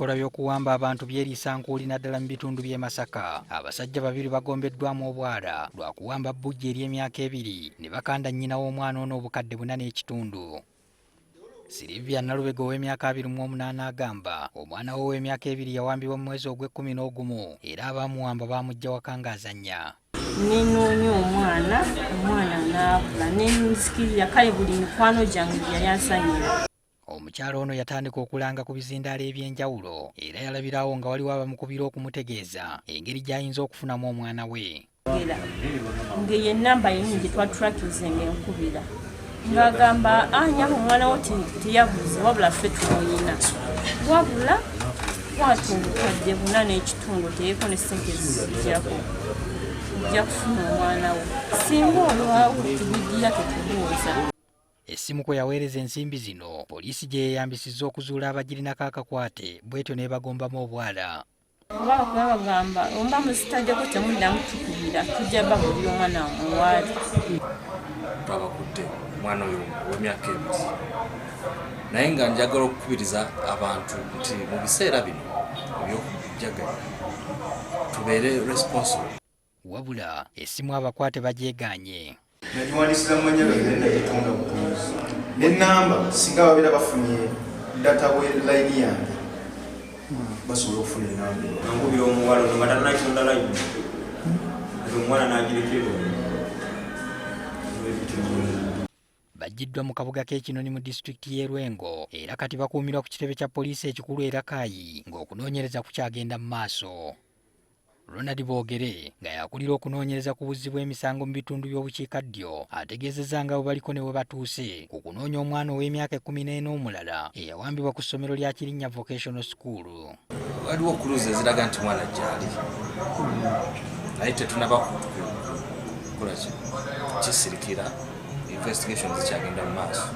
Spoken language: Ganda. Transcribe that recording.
Ebikolwa by'okuwamba abantu byeriisa nkuuli naddala mu bitundu by'e Masaka. Abasajja babiri bagombeddwamu obwala lwa kuwamba bbujja ery'emyaka 2 ne bakanda nnyina w'omwana ono obukadde 4 n'ekitundu. Silivia Nalubega ow'emyaka 28 agamba omwana we ow'emyaka 2 yawambibwa mu mwezi ogw'E11 era abaamuwamba baamujja waka ng'azannya. Nenoonya omwana n'abula nensikirira kale buli mikwano gyange yali ansanyira. Omukyalo ono yatandika okulanga ku bizindaalo eby'enjawulo era yalabirawo nga waliwo abamukubira okumutegeeza engeri gy'ayinza okufunamu omwana we. Ng'eyo ennamba yennyini gye twatulakizenga enkubira ng'agamba anyako omwana wo teyabuze wabula ffe tumuyina wabula kwata obukadde 4 n'ekitundu teyeeko ne ssente zijjako ojja kufuna omwana wo singa olwawo tubigira tetubuuza. Essimu kwe yaweereza ensimbi zino poliisi gye yeeyambisizza okuzuula abagirinako akakwate bwetyo n'ebagombamu obwala. Oba bagamba omba muzitajjako temuddamu tukubira tujja babuli omwana muwaali. Twabakudde omwana oyo ow'emyaka 2 naye nga njagala okukubiriza abantu nti mu biseera bino eby'okujjaganya tubeere responsible. Wabula essimu abakwate bagyegaanye. Nagiwandiisiza mu mannya gange nagitunga bulungi. N'ennamba singa babeera bafunye data we layini yange basobola okufuna ennamba. Nkubira omuwala ono nga tannakitunda layini ate omwana n'agirekera Bajjiddwa mu kabuga k'e Kinoni mu disitulikiti y'e Lwengo era kati bakuumirwa ku kitebe kya poliisi ekikulu e Rakai ng'okunoonyereza kukyagenda mu maaso. Ronald Boogere nga yakulira okunoonyereza ku buzzi bw'emisango mu bitundu by'obukiikaddyo ategeezezza nga bwe baliko ne we batuuse ku kunoonya omwana ow'emyaka 14 omulala eyawambibwa ku ssomero lya Kirinnya Vocational School. Waliwo kuluzi eziraga nti mwana gyali naye tetunaba kukola kisirikira investigation zikyagenda mu maaso.